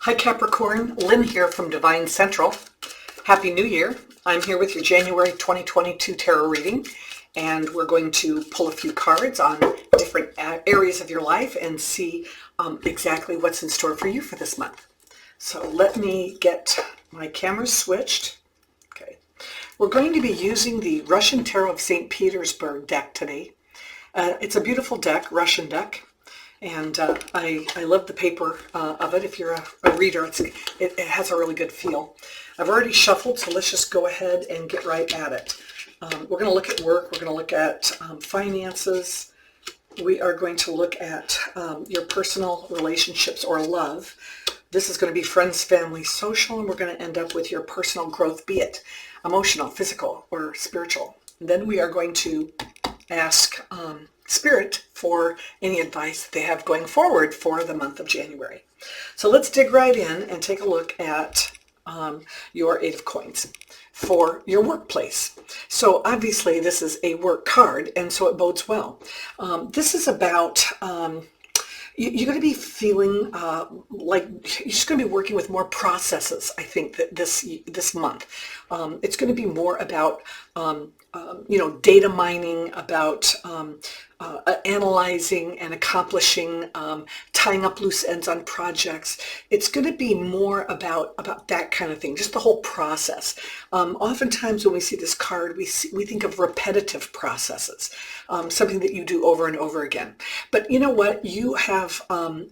Hi Capricorn, Lynn here from DevineCentral. Happy New Year. I'm here with your January 2022 tarot reading, and we're going to pull a few cards on different areas of your life and see exactly what's in store for you for this month. So let me get my camera switched. Okay. We're going to be using the Russian Tarot of St. Petersburg deck today. It's a beautiful deck, Russian deck. And I love the paper of it. If you're a reader, it has a really good feel. I've already shuffled, so let's just go ahead and get right at it. We're going to look at work. We're going to look at finances. We are going to look at your personal relationships or love. This is going to be friends, family, social, and we're going to end up with your personal growth, be it emotional, physical, or spiritual. And then we are going to ask Spirit for any advice they have going forward for the month of January. So let's dig right in and take a look at your Eight of Coins for your workplace. So obviously this is a work card, and so it bodes well. This is about you're going to be feeling like you're just going to be working with more processes, I think, that this month. It's going to be more about data mining, about analyzing and accomplishing, tying up loose ends on projects. It's going to be more about that kind of thing, just the whole process. Oftentimes when we see this card, we think of repetitive processes, something that you do over and over again. But you know what? You have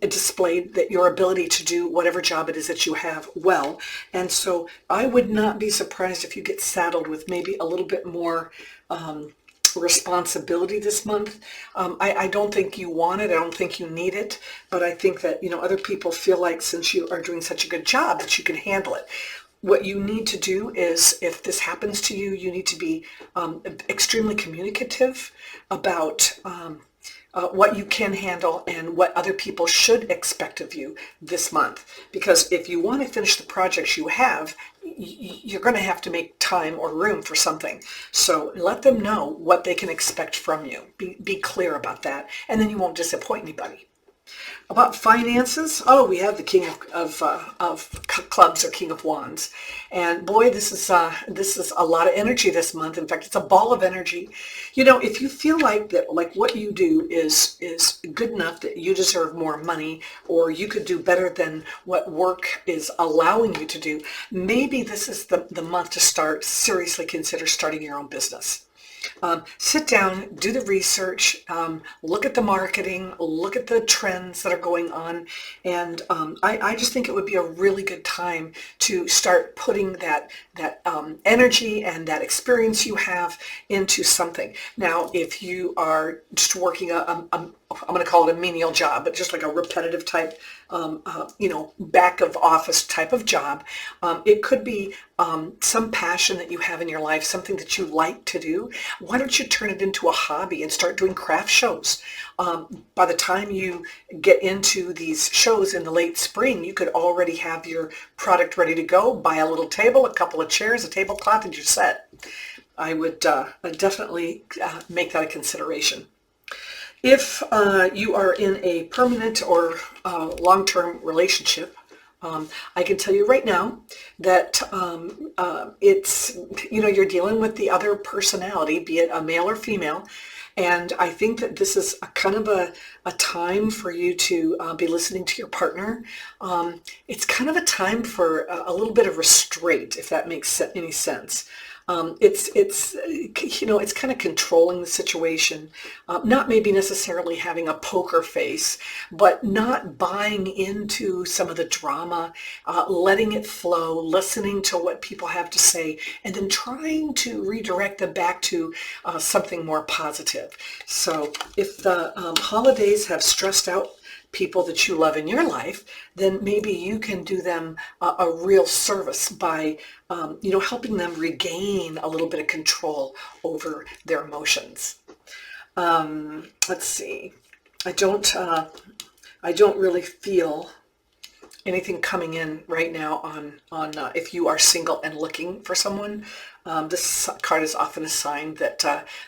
displayed that your ability to do whatever job it is that you have well. And so I would not be surprised if you get saddled with maybe a little bit more responsibility this month. I don't think you want it. I don't think you need it. But I think that, other people feel like since you are doing such a good job that you can handle it. What you need to do is, if this happens to you, you need to be extremely communicative about what you can handle and what other people should expect of you this month. Because if you want to finish the projects you have, you're going to have to make time or room for something. So let them know what they can expect from you. Be clear about that, and then you won't disappoint anybody. About finances, we have the King of Clubs or King of Wands, and boy, this is a lot of energy this month. In fact, it's a ball of energy. If you feel like that, like what you do is good enough that you deserve more money, or you could do better than what work is allowing you to do, maybe this is the month to seriously consider starting your own business. Sit down, do the research, look at the marketing, look at the trends that are going on, and I just think it would be a really good time to start putting that energy and that experience you have into something. Now, if you are just working I'm going to call it a menial job, but just like a repetitive type, back of office type of job. It could be some passion that you have in your life, something that you like to do. Why don't you turn it into a hobby and start doing craft shows? By the time you get into these shows in the late spring, you could already have your product ready to go. Buy a little table, a couple of chairs, a tablecloth, and you're set. I would definitely make that a consideration. If you are in a permanent or long-term relationship, I can tell you right now that it's, you're dealing with the other personality, be it a male or female, and I think that this is a kind of a time for you to be listening to your partner. It's kind of a time for a little bit of restraint, if that makes any sense. It's kind of controlling the situation, not maybe necessarily having a poker face, but not buying into some of the drama, letting it flow, listening to what people have to say, and then trying to redirect them back to something more positive. So if the holidays have stressed out people that you love in your life, then maybe you can do them a real service by, helping them regain a little bit of control over their emotions. Let's see. I don't really feel anything coming in right now on if you are single and looking for someone. This card is often a sign that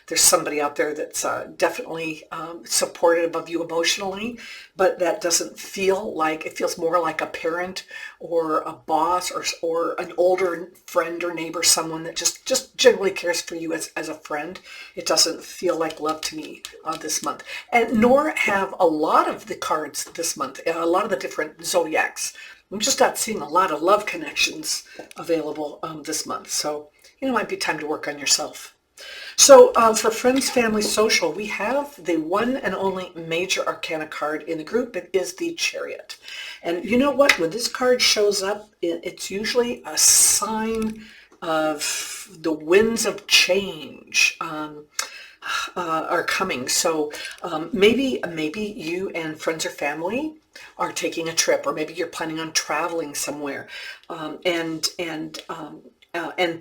there's somebody out there that's definitely supportive of you emotionally, but that doesn't feel like, it feels more like a parent or a boss or an older friend or neighbor, someone that just generally cares for you as a friend. It doesn't feel like love to me this month. And nor have a lot of the cards this month, a lot of the different zodiacs. I'm just not seeing a lot of love connections available this month. So, it might be time to work on yourself. So for friends, family, social, we have the one and only major arcana card in the group. It is the Chariot. And you know what? When this card shows up, it's usually a sign of the winds of change are coming. So maybe you and friends or family are taking a trip, or maybe you're planning on traveling somewhere, and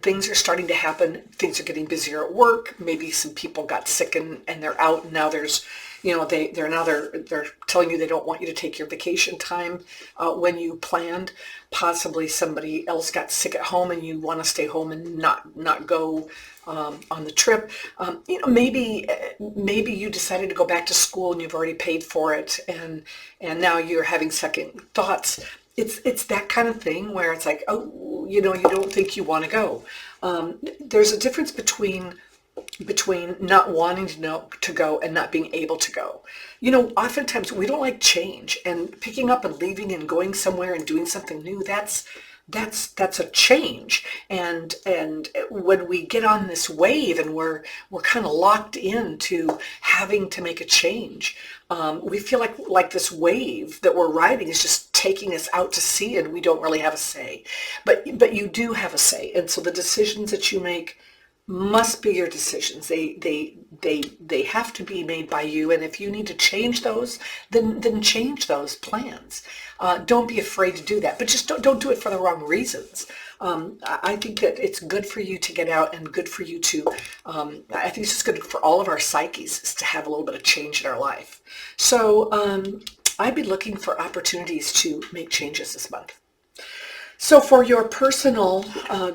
things are starting to happen. Things are getting busier at work. Maybe some people got sick and they're out. And now there's, they're telling you they don't want you to take your vacation time when you planned. Possibly somebody else got sick at home and you want to stay home and not go on the trip. Maybe you decided to go back to school and you've already paid for it, and now you're having second thoughts. It's that kind of thing where it's like, oh, you don't think you want to go. There's a difference between not wanting to go and not being able to go. Oftentimes we don't like change, and picking up and leaving and going somewhere and doing something new, that's a change. And when we get on this wave and we're kind of locked into having to make a change, we feel like this wave that we're riding is just taking us out to sea, and we don't really have a say. But you do have a say, and so the decisions that you make must be your decisions. They have to be made by you, and if you need to change those, then change those plans. Don't be afraid to do that, but just don't do it for the wrong reasons. I think that it's good for you to get out, and good for you to, I think it's just good for all of our psyches is to have a little bit of change in our life. So I'd be looking for opportunities to make changes this month. So for your personal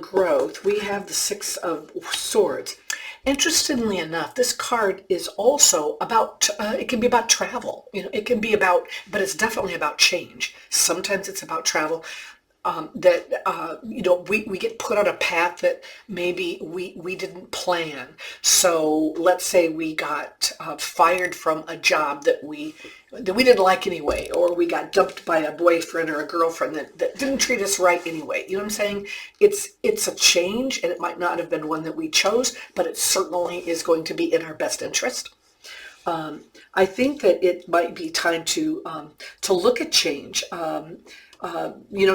growth, we have the Six of Swords. Interestingly enough, this card is also about, it can be about travel. It can be about, but it's definitely about change. Sometimes it's about travel. We get put on a path that maybe we didn't plan. So let's say we got fired from a job that we didn't like anyway, or we got dumped by a boyfriend or a girlfriend that didn't treat us right anyway. You know what I'm saying? It's a change, and it might not have been one that we chose, but it certainly is going to be in our best interest. I think that it might be time to look at change.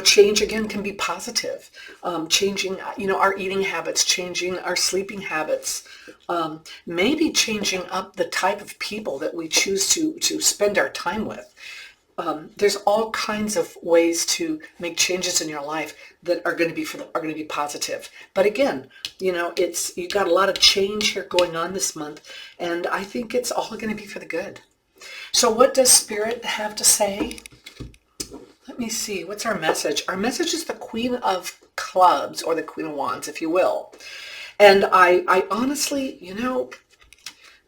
Change again can be positive. Changing, our eating habits, changing our sleeping habits, maybe changing up the type of people that we choose to spend our time with. There's all kinds of ways to make changes in your life that are going to be positive. But again, you've got a lot of change here going on this month, and I think it's all going to be for the good. So what does Spirit have to say? Let me see. What's our message? Our message is the Queen of Clubs, or the Queen of Wands, if you will. And I honestly,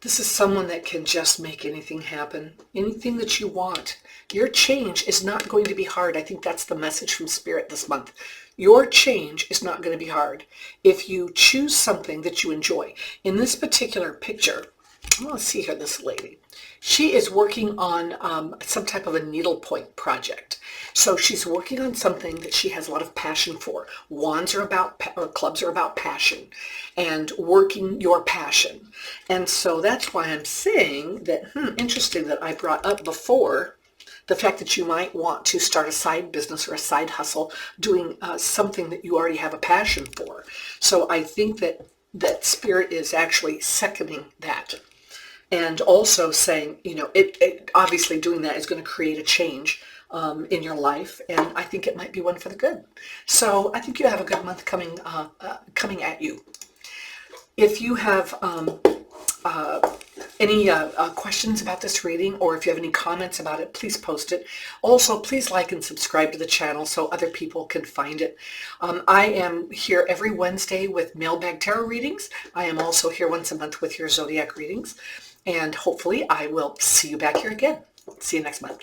this is someone that can just make anything happen, anything that you want. Your change is not going to be hard. I think that's the message from Spirit this month. Your change is not going to be hard if you choose something that you enjoy. In this particular picture, let's see here, this lady. She is working on some type of a needlepoint project. So she's working on something that she has a lot of passion for. Wands are about, or clubs are about passion and working your passion. And so that's why I'm saying that, interesting that I brought up before the fact that you might want to start a side business or a side hustle doing something that you already have a passion for. So I think that Spirit is actually seconding that. And also saying, it obviously doing that is going to create a change in your life, and I think it might be one for the good. So I think you have a good month coming at you. If you have Any questions about this reading, or if you have any comments about it, please post it. Also, please like and subscribe to the channel so other people can find it. I am here every Wednesday with Mailbag Tarot readings. I am also here once a month with your Zodiac readings. And hopefully I will see you back here again. See you next month.